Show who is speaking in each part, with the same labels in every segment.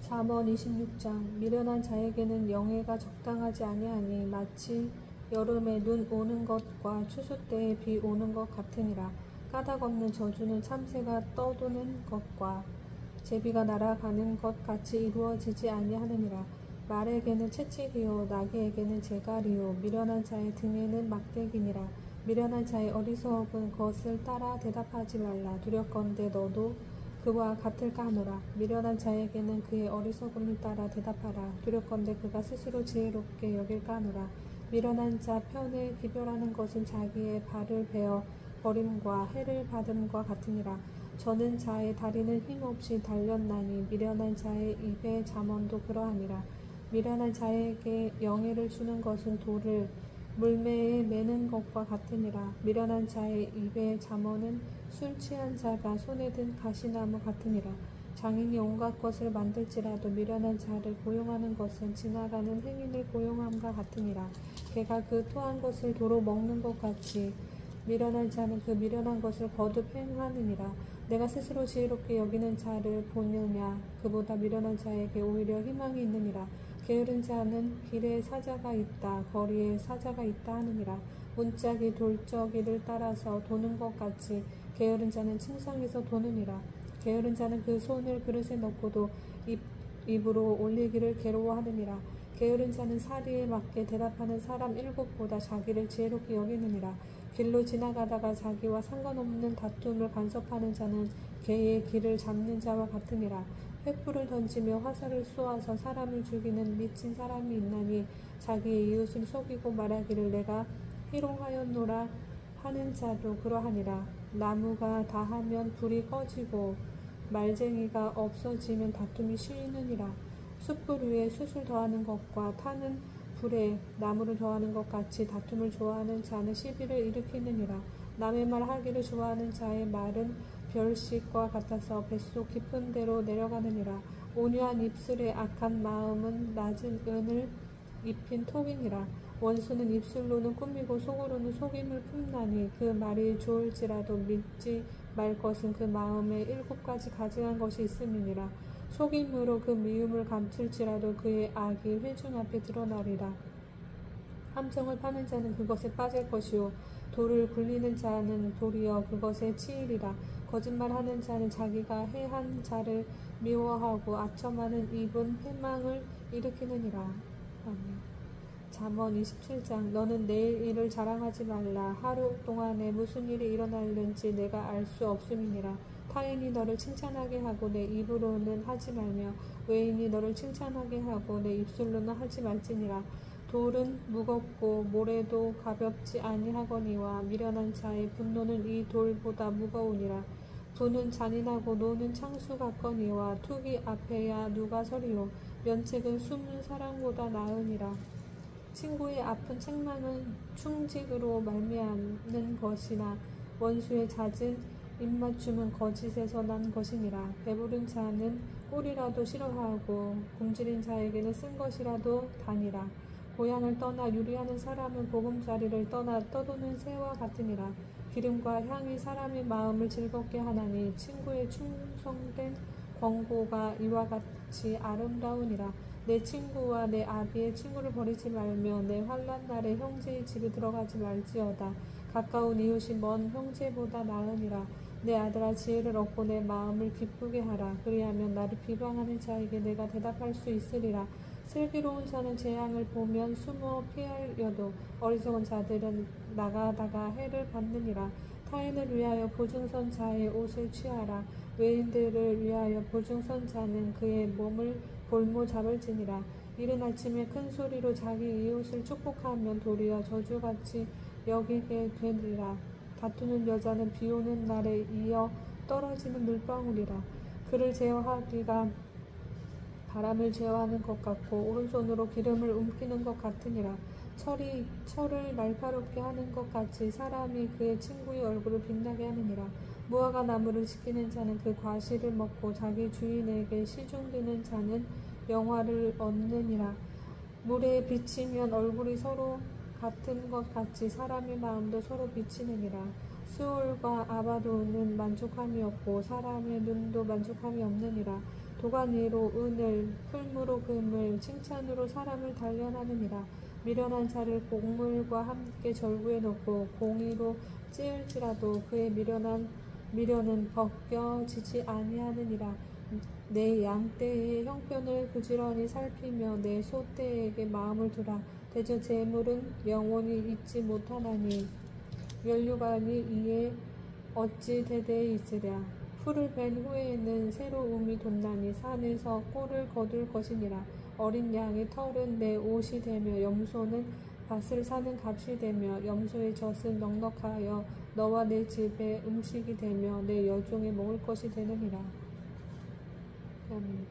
Speaker 1: 잠언 26장. 미련한 자에게는 영예가 적당하지 아니하니 마치 여름에 눈 오는 것과 추수 때에 비 오는 것 같으니라. 까닭 없는 저주는 참새가 떠도는 것과 제비가 날아가는 것 같이 이루어지지 아니하느니라. 말에게는 채찍이요 나귀에게는 재갈이요 미련한 자의 등에는 막대기니라. 미련한 자의 어리석은 것을 따라 대답하지 말라. 두렵건대 너도 그와 같을까 하노라. 미련한 자에게는 그의 어리석음을 따라 대답하라. 두렵건대 그가 스스로 지혜롭게 여길까 하노라. 미련한 자 편에 기별하는 것은 자기의 발을 베어 버림과 해를 받음과 같으니라. 저는 자의 다리는 힘없이 달렸나니 미련한 자의 입의 잠언도 그러하니라. 미련한 자에게 영예를 주는 것은 돌을 물매에 매는 것과 같으니라. 미련한 자의 입의 잠언은 술 취한 자가 손에 든 가시나무 같으니라. 장인이 온갖 것을 만들지라도 미련한 자를 고용하는 것은 지나가는 행인을 고용함과 같으니라. 개가 그 토한 것을 도로 먹는 것 같이 미련한 자는 그 미련한 것을 거듭 행하느니라. 내가 스스로 지혜롭게 여기는 자를 보느냐. 그보다 미련한 자에게 오히려 희망이 있느니라. 게으른 자는 길에 사자가 있다, 거리에 사자가 있다 하느니라. 문짝이 돌적이를 따라서 도는 것 같이 게으른 자는 침상에서 도느니라. 게으른 자는 그 손을 그릇에 넣고도 입으로 올리기를 괴로워하느니라. 게으른 자는 사리에 맞게 대답하는 사람 7보다 자기를 지혜롭게 여기느니라. 길로 지나가다가 자기와 상관없는 다툼을 간섭하는 자는 개의 길을 잡는 자와 같으니라. 횃불을 던지며 화살을 쏘아서 사람을 죽이는 미친 사람이 있나니 자기의 이웃을 속이고 말하기를 내가 희롱하였노라 하는 자도 그러하니라. 나무가 다하면 불이 꺼지고 말쟁이가 없어지면 다툼이 쉬느니라. 숯불 위에 숯을 더하는 것과 타는 불에 나무를 더하는 것 같이 다툼을 좋아하는 자는 시비를 일으키느니라. 남의 말 하기를 좋아하는 자의 말은 별식과 같아서 뱃속 깊은 데로 내려가느니라. 온유한 입술에 악한 마음은 낮은 은을 입힌 톡이니라. 원수는 입술로는 꾸미고 속으로는 속임을 품나니 그 말이 좋을지라도 믿지 말 것은 그 마음에 7가지 가증한 것이 있음이니라. 속임으로 그 미움을 감출지라도 그의 악이 회중 앞에 드러나리라. 함정을 파는 자는 그것에 빠질 것이요 돌을 굴리는 자는 도리어 그것에 치이리라. 거짓말하는 자는 자기가 해한 자를 미워하고 아첨하는 입은 패망을 일으키느니라. 아멘. 잠언 27장. 너는 내일 일을 자랑하지 말라. 하루 동안에 무슨 일이 일어날는지 내가 알 수 없음이니라. 타인이 너를 칭찬하게 하고 내 입으로는 하지 말며 외인이 너를 칭찬하게 하고 내 입술로는 하지 말지니라. 돌은 무겁고 모래도 가볍지 아니하거니와 미련한 자의 분노는 이 돌보다 무거우니라. 부는 잔인하고 노는 창수 같거니와 투기 앞에야 누가 서리요. 면책은 숨은 사랑보다 나으니라. 친구의 아픈 책망은 충직으로 말미암는 것이나 원수의 잦은 입맞춤은 거짓에서 난 것이니라. 배부른 자는 꿀이라도 싫어하고 굶주린 자에게는 쓴 것이라도 다니라. 고향을 떠나 유리하는 사람은 보금자리를 떠나 떠도는 새와 같으니라. 기름과 향이 사람의 마음을 즐겁게 하나니 친구의 충성된 권고가 이와 같이 아름다우니라. 내 친구와 내 아비의 친구를 버리지 말며 내 환난 날에 형제의 집에 들어가지 말지어다. 가까운 이웃이 먼 형제보다 나으니라. 내 아들아 지혜를 얻고 내 마음을 기쁘게 하라. 그리하면 나를 비방하는 자에게 내가 대답할 수 있으리라. 슬기로운 자는 재앙을 보면 숨어 피하려도 어리석은 자들은 나가다가 해를 받느니라. 타인을 위하여 보증선 자의 옷을 취하라. 외인들을 위하여 보증선 자는 그의 몸을 볼모 잡을지니라. 이른 아침에 큰 소리로 자기 이웃을 축복하면 도리어 저주같이 여기게 되리라. 다투는 여자는 비 오는 날에 이어 떨어지는 물방울이라. 그를 제어하기가 바람을 제어하는 것 같고 오른손으로 기름을 움키는 것 같으니라. 철을 날카롭게 하는 것 같이 사람이 그의 친구의 얼굴을 빛나게 하느니라. 무화과 나무를 지키는 자는 그 과실을 먹고 자기 주인에게 시중드는 자는 영화를 얻느니라. 물에 비치면 얼굴이 서로 같은 것 같이 사람의 마음도 서로 비치느니라. 수올과 아바도는 만족함이 없고 사람의 눈도 만족함이 없느니라. 도가니로 은을, 풀무로 금을, 칭찬으로 사람을 단련하느니라. 미련한 자를 곡물과 함께 절구에 넣고 공의로 찌을지라도 그의 미련은 벗겨지지 아니하느니라. 내 양떼의 형편을 부지런히 살피며 내 소떼에게 마음을 두라. 대저 재물은 영원히 잊지 못하나니 면류관이 이에 어찌 대대에 있으랴. 풀을 벤 후에는 새로움이 돋나니 산에서 꼴을 거둘 것이니라. 어린 양의 털은 내 옷이 되며 염소는 밭을 사는 값이 되며 염소의 젖은 넉넉하여 너와 내 집의 음식이 되며 내 여종의 먹을 것이 되느니라. 아멘.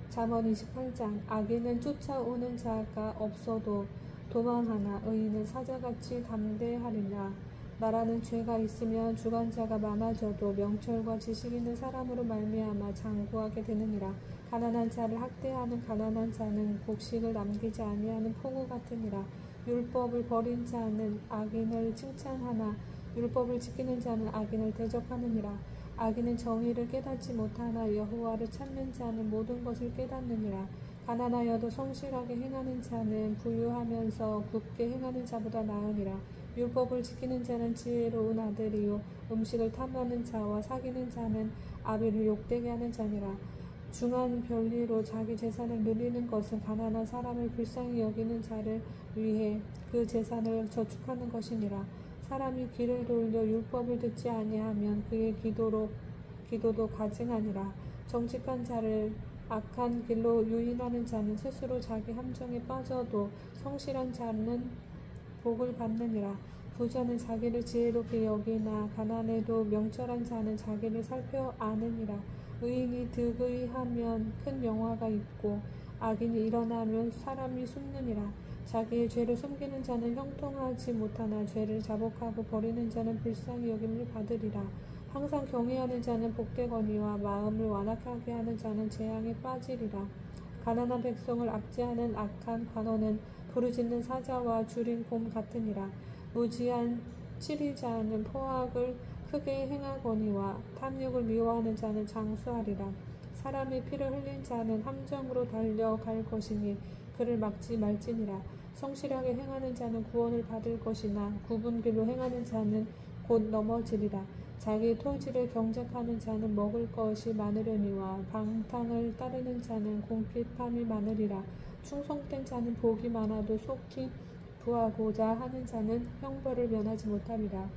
Speaker 1: 잠언 28장. 악인은 쫓아오는 자가 없어도 도망하나 의인은 사자같이 담대하리라. 나라는 죄가 있으면 주관자가 많아져도 명철과 지식 있는 사람으로 말미암아 장구하게 되느니라. 가난한 자를 학대하는 가난한 자는 곡식을 남기지 아니하는 포구 같으니라. 율법을 버린 자는 악인을 칭찬하나 율법을 지키는 자는 악인을 대적하느니라. 악인은 정의를 깨닫지 못하나 여호와를 찾는 자는 모든 것을 깨닫느니라. 가난하여도 성실하게 행하는 자는 부유하면서 굳게 행하는 자보다 나으니라. 율법을 지키는 자는 지혜로운 아들이요 음식을 탐하는 자와 사귀는 자는 아비를 욕되게 하는 자니라. 중한 별리로 자기 재산을 누리는 것은 가난한 사람을 불쌍히 여기는 자를 위해 그 재산을 저축하는 것이니라. 사람이 귀를 돌려 율법을 듣지 아니하면 그의 기도도 가증하니라. 정직한 자를 악한 길로 유인하는 자는 스스로 자기 함정에 빠져도 성실한 자는 복을 받느니라. 부자는 자기를 지혜롭게 여기나 가난해도 명철한 자는 자기를 살펴 아느니라. 의인이 득의하면 큰 영화가 있고 악인이 일어나면 사람이 숨느니라. 자기의 죄를 숨기는 자는 형통하지 못하나 죄를 자복하고 버리는 자는 불쌍히 여김을 받으리라. 항상 경외하는 자는 복되거니와 마음을 완악하게 하는 자는 재앙에 빠지리라. 가난한 백성을 압제하는 악한 관원은 부르짖는 사자와 줄인 곰 같으니라. 무지한 치리자는 포악을 크게 행하거니와 탐욕을 미워하는 자는 장수하리라. 사람의 피를 흘린 자는 함정으로 달려갈 것이니 그를 막지 말지니라. 성실하게 행하는 자는 구원을 받을 것이나 굽은 길로 행하는 자는 곧 넘어지리라. 자기 토지를 경작하는 자는 먹을 것이 많으려니와 방탕을 따르는 자는 궁핍함이 많으리라. 충성된 자는 복이 많아도 속히 구하고자 하는 자는 형벌을 면하지 못하리라.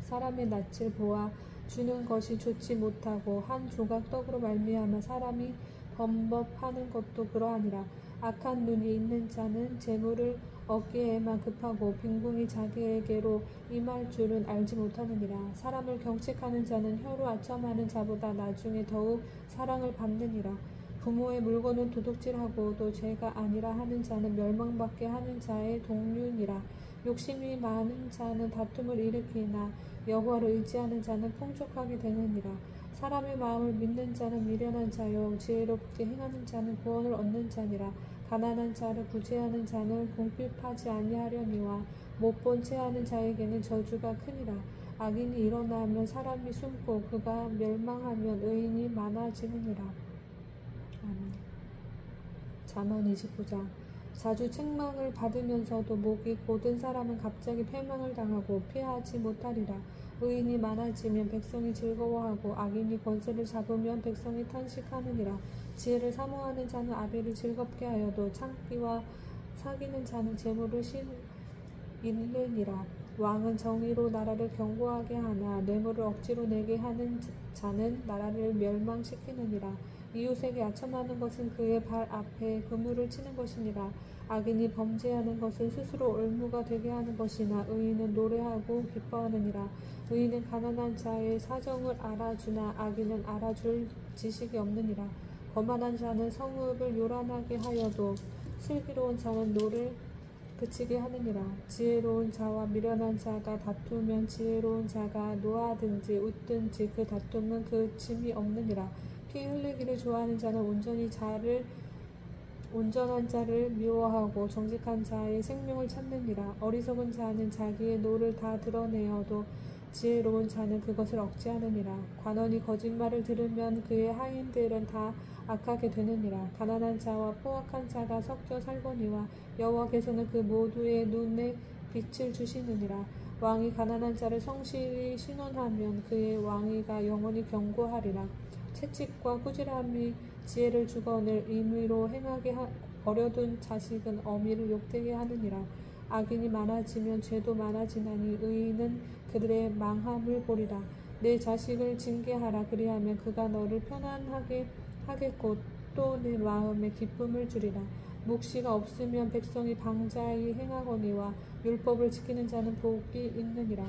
Speaker 1: 사람의 낯을 보아 주는 것이 좋지 못하고 한 조각 떡으로 말미암아 사람이 범법하는 것도 그러하니라. 악한 눈이 있는 자는 재물을 얻기에만 급하고 빈궁이 자기에게로 임할 줄은 알지 못하느니라. 사람을 경책하는 자는 혀로 아첨하는 자보다 나중에 더욱 사랑을 받느니라. 부모의 물건은 도둑질하고도 죄가 아니라 하는 자는 멸망받게 하는 자의 동류니라. 욕심이 많은 자는 다툼을 일으키나 여호와를 의지하는 자는 풍족하게 되느니라. 사람의 마음을 믿는 자는 미련한 자요 지혜롭게 행하는 자는 구원을 얻는 자니라. 가난한 자를 구제하는 자는 궁핍하지 아니하려니와 못 본 채 하는 자에게는 저주가 크니라. 악인이 일어나면 사람이 숨고 그가 멸망하면 의인이 많아지느니라. 아멘. 잠언 29장. 자주 책망을 받으면서도 목이 곧은 사람은 갑자기 패망을 당하고 피하지 못하리라. 의인이 많아지면 백성이 즐거워하고 악인이 권세를 잡으면 백성이 탄식하느니라. 지혜를 사모하는 자는 아비를 즐겁게 하여도 창기와 사귀는 자는 재물을 잃느니라. 왕은 정의로 나라를 견고하게 하나 뇌물을 억지로 내게 하는 자는 나라를 멸망시키느니라. 이웃에게 아첨하는 것은 그의 발 앞에 그물을 치는 것이니라. 악인이 범죄하는 것은 스스로 올무가 되게 하는 것이나 의인은 노래하고 기뻐하느니라. 의인은 가난한 자의 사정을 알아주나 악인은 알아줄 지식이 없느니라. 거만한 자는 성읍을 요란하게 하여도 슬기로운 자는 노를 그치게 하느니라. 지혜로운 자와 미련한 자가 다투면 지혜로운 자가 노하든지 웃든지 그 다툼은 그침이 없느니라. 피 흘리기를 좋아하는 자는 온전한 자를 미워하고 정직한 자의 생명을 찾느니라. 어리석은 자는 자기의 노를 다 드러내어도 지혜로운 자는 그것을 억제하느니라. 관원이 거짓말을 들으면 그의 하인들은 다 악하게 되느니라. 가난한 자와 포악한 자가 섞여 살거니와 여호와께서는 그 모두의 눈에 빛을 주시느니라. 왕이 가난한 자를 성실히 신원하면 그의 왕위가 영원히 견고하리라. 채찍과 꾸지람이 지혜를 주거늘 임의로 행하게 버려둔 자식은 어미를 욕되게 하느니라. 악인이 많아지면 죄도 많아지나니 의인은 그들의 망함을 보리라. 내 자식을 징계하라. 그리하면 그가 너를 편안하게 하겠고 또 내 마음에 기쁨을 주리라. 묵시가 없으면 백성이 방자히 행하거니와 율법을 지키는 자는 복이 있느니라.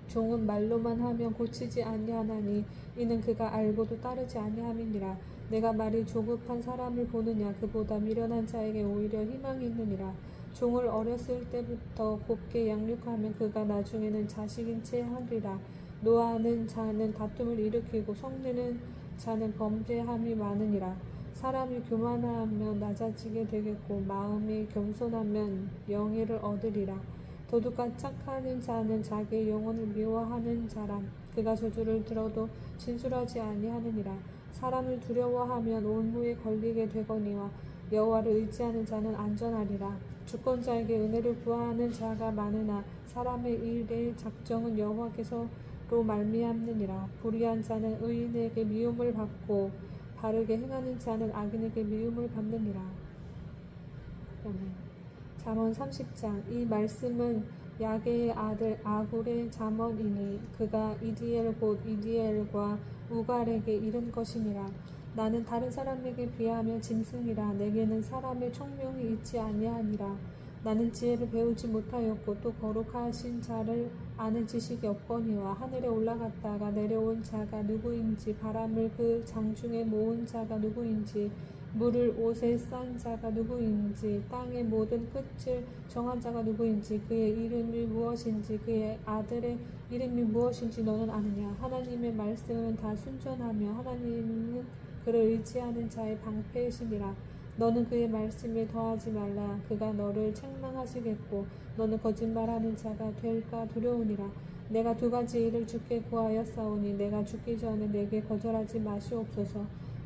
Speaker 1: 종은 말로만 하면 고치지 아니하나니 이는 그가 알고도 따르지 아니함이니라. 내가 말이 조급한 사람을 보느냐. 그보다 미련한 자에게 오히려 희망이 있느니라. 종을 어렸을 때부터 곱게 양육하면 그가 나중에는 자식인 채 하리라. 노하는 자는 다툼을 일으키고 성내는 자는 범죄함이 많으니라. 사람이 교만하면 낮아지게 되겠고 마음이 겸손하면 명예를 얻으리라. 도둑과 착하는 자는 자기의 영혼을 미워하는 자람. 그가 저주를 들어도 진술하지 아니하느니라. 사람을 두려워하면 올무에 걸리게 되거니와 여호와를 의지하는 자는 안전하리라. 주권자에게 은혜를 구하는 자가 많으나 사람의 일의 작정은 여호와께서로 말미암느니라. 불의한 자는 의인에게 미움을 받고 바르게 행하는 자는 악인에게 미움을 받느니라. 잠언 30장. 이 말씀은 야게의 아들 아굴의 잠언이니 그가 이디엘 곧 이디엘과 우갈에게 이른 것이니라. 나는 다른 사람에게 비하면 짐승이라. 내게는 사람의 총명이 있지 아니하니라. 나는 지혜를 배우지 못하였고 또 거룩하신 자를 아는 지식이 없거니와 하늘에 올라갔다가 내려온 자가 누구인지 바람을 그 장중에 모은 자가 누구인지 물을 옷에 싼 자가 누구인지 땅의 모든 끝을 정한 자가 누구인지 그의 이름이 무엇인지 그의 아들의 이름이 무엇인지 너는 아느냐. 하나님의 말씀은 다 순전하며 하나님은 그를 의지하는 자의 방패이시니라. 너는 그의 말씀에 더하지 말라. 그가 너를 책망하시겠고 너는 거짓말하는 자가 될까 두려우니라. 내가 두 가지 일을 주께 구하였사오니 내가 죽기 전에 내게 거절하지 마시옵소서.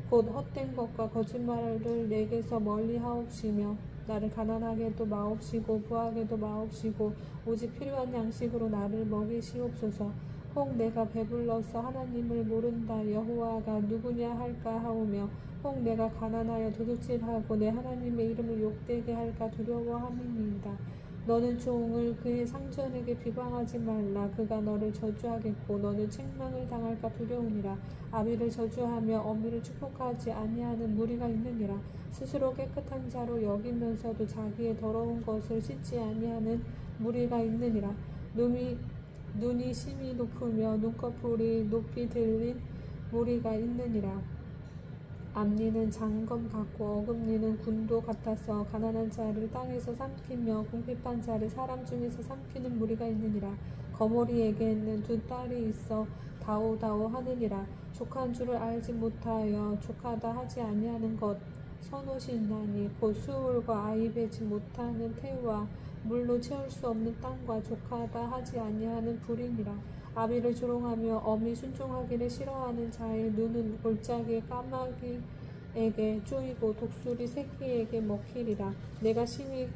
Speaker 1: 곧 헛된 것과 거짓말을 내게서 멀리 하옵시며 나를 가난하게도 마옵시고 부하게도 마옵시고 오직 필요한 양식으로 나를 먹이시옵소서. 혹 내가 배불러서 하나님을 모른다 여호와가 누구냐 할까 하오며 혹 내가 가난하여 도둑질하고 내 하나님의 이름을 욕되게 할까 두려워함이니이다. 너는 종을 그의 상전에게 비방하지 말라. 그가 너를 저주하겠고 너는 책망을 당할까 두려우니라. 아비를 저주하며 어미를 축복하지 아니하는 무리가 있느니라. 스스로 깨끗한 자로 여기면서도 자기의 더러운 것을 씻지 아니하는 무리가 있느니라. 눈이 심히 높으며 눈꺼풀이 높이 들린 무리가 있느니라. 앞니는 장검 같고 어금니는 군도 같아서 가난한 자를 땅에서 삼키며 궁핍한 자를 사람 중에서 삼키는 무리가 있느니라. 거머리에게는 두 딸이 있어 다오다오 하느니라. 족한 줄을 알지 못하여 족하다 하지 아니하는 것 선옷이 있나니 곧 수울과 아이 베지 못하는 태와 물로 채울 수 없는 땅과 족하다 하지 아니하는 불이니라. 아비를 조롱하며 어미 순종하기를 싫어하는 자의 눈은 골짜기의 까마귀에게 쪼이고 독수리 새끼에게 먹히리라. 내가 심히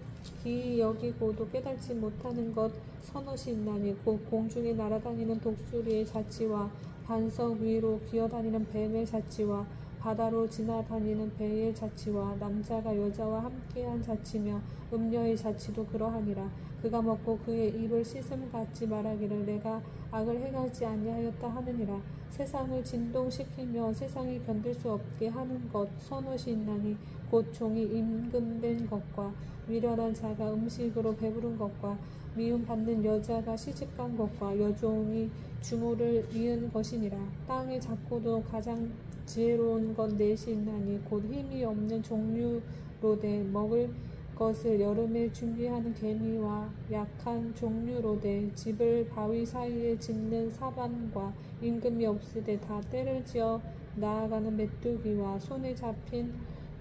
Speaker 1: 기이 여기고도 깨달지 못하는 것 선옷이 있나니 곧 공중에 날아다니는 독수리의 자치와 반석 위로 기어다니는 뱀의 자치와 바다로 지나다니는 배의 자치와 남자가 여자와 함께한 자치며 음녀의 자치도 그러하니라. 그가 먹고 그의 입을 씻음 같이 말하기를 내가 악을 행하지 아니하였다 하느니라. 세상을 진동시키며 세상이 견딜 수 없게 하는 것 선옷이 있나니 곧 종이 임금된 것과 미련한 자가 음식으로 배부른 것과 미움받는 여자가 시집간 것과 여종이 주모를 이은 것이니라. 땅의 작고도 가장 지혜로운 건 넷이 있나니 곧 힘이 없는 종류로되 먹을 것을 여름에 준비하는 개미와 약한 종류로되 집을 바위 사이에 짓는 사반과 임금이 없으되 다 때를 지어 나아가는 메뚜기와 손에 잡힌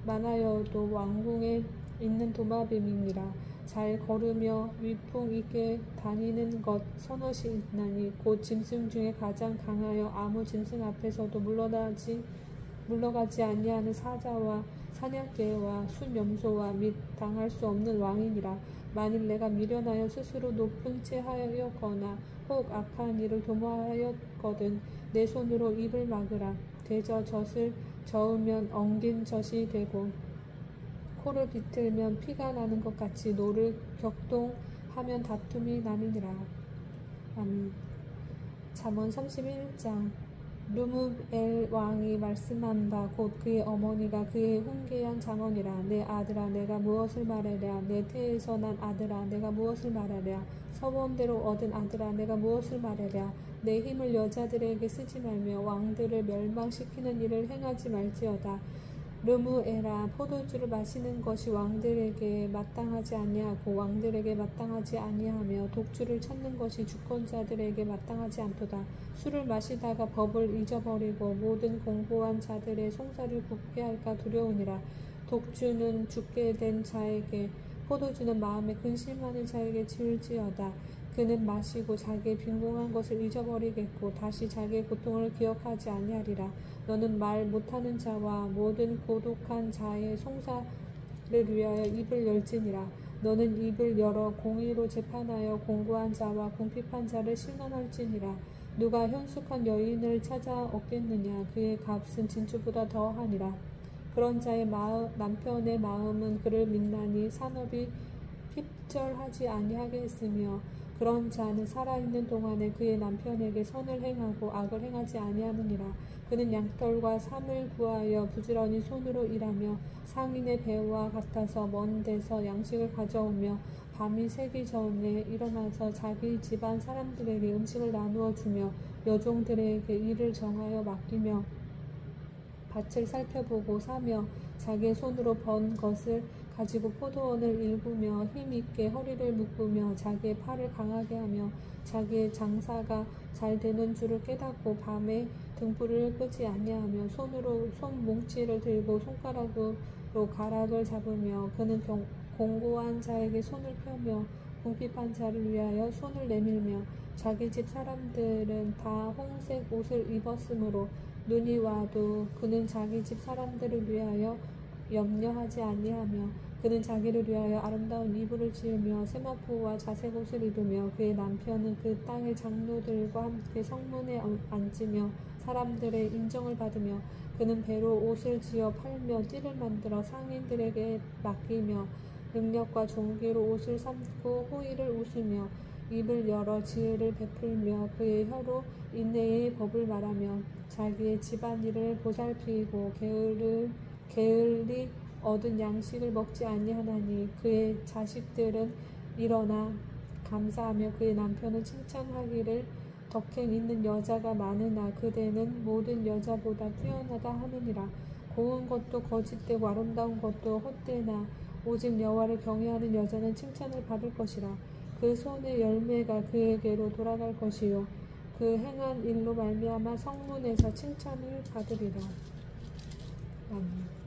Speaker 1: 많아여도 왕궁에 있는 도마뱀이니라. 잘 걸으며 위풍 있게 다니는 것 서너시 있나니 곧 짐승 중에 가장 강하여 아무 짐승 앞에서도 물러가지 아니하는 사자와 사냥개와 순염소와 및 당할 수 없는 왕이니라. 만일 내가 미련하여 스스로 높은 채 하였거나 혹 악한 일을 도모하였거든 내 손으로 입을 막으라. 되저 젖을 저으면 엉긴 젖이 되고 코를 비틀면 피가 나는 것 같이 노를 격동하면 다툼이 나느니라. 아멘. 잠언 31장. 르므엘 왕이 말씀한다. 곧 그의 어머니가 그의 훈계한 잠언이라. 내 아들아 내가 무엇을 말하랴. 내 태에서 난 아들아 내가 무엇을 말하랴. 서원대로 얻은 아들아 내가 무엇을 말하랴. 내 힘을 여자들에게 쓰지 말며 왕들을 멸망시키는 일을 행하지 말지어다. 르므엘아 포도주를 마시는 것이 왕들에게 마땅하지 아니하고 왕들에게 마땅하지 아니하며 독주를 찾는 것이 주권자들에게 마땅하지 않도다. 술을 마시다가 법을 잊어버리고 모든 공고한 자들의 송사를 굽게 할까 두려우니라. 독주는 죽게 된 자에게 포도주는 마음에 근심하는 자에게 지을지어다. 그는 마시고 자기의 빈궁한 것을 잊어버리겠고 다시 자기의 고통을 기억하지 아니하리라. 너는 말 못하는 자와 모든 고독한 자의 송사를 위하여 입을 열지니라. 너는 입을 열어 공의로 재판하여 공고한 자와 궁핍한 자를 신원할지니라. 누가 현숙한 여인을 찾아 얻겠느냐. 그의 값은 진주보다 더하니라. 그런 자의 남편의 마음은 그를 믿나니 산업이 핍절하지 아니하게 했으며 그런 자는 살아있는 동안에 그의 남편에게 선을 행하고 악을 행하지 아니하느니라. 그는 양털과 삼을 구하여 부지런히 손으로 일하며 상인의 배와 같아서 먼 데서 양식을 가져오며 밤이 새기 전에 일어나서 자기 집안 사람들에게 음식을 나누어 주며 여종들에게 일을 정하여 맡기며 밭을 살펴보고 사며 자기의 손으로 번 것을 가지고 포도원을 일구며 힘있게 허리를 묶으며 자기의 팔을 강하게 하며 자기의 장사가 잘 되는 줄을 깨닫고 밤에 등불을 끄지 아니하며 손으로 손뭉치를 들고 손가락으로 가락을 잡으며 그는 공고한 자에게 손을 펴며 궁핍한 자를 위하여 손을 내밀며 자기 집 사람들은 다 홍색 옷을 입었으므로 눈이 와도 그는 자기 집 사람들을 위하여 염려하지 아니하며 그는 자기를 위하여 아름다운 이불을 지으며 세마포와 자색 옷을 입으며 그의 남편은 그 땅의 장로들과 함께 성문에 앉으며 사람들의 인정을 받으며 그는 배로 옷을 지어 팔며 띠를 만들어 상인들에게 맡기며 능력과 종기로 옷을 삼고 호의를 웃으며 입을 열어 지혜를 베풀며 그의 혀로 인내의 법을 말하며 자기의 집안일을 보살피고 게을리 얻은 양식을 먹지 아니하나니 그의 자식들은 일어나 감사하며 그의 남편은 칭찬하기를 덕행 있는 여자가 많으나 그대는 모든 여자보다 뛰어나다 하느니라. 고운 것도 거짓되고 아름다운 것도 헛되나 오직 여호와를 경외하는 여자는 칭찬을 받을 것이라. 그 손의 열매가 그에게로 돌아갈 것이요 그 행한 일로 말미암아 성문에서 칭찬을 받으리라. 아멘.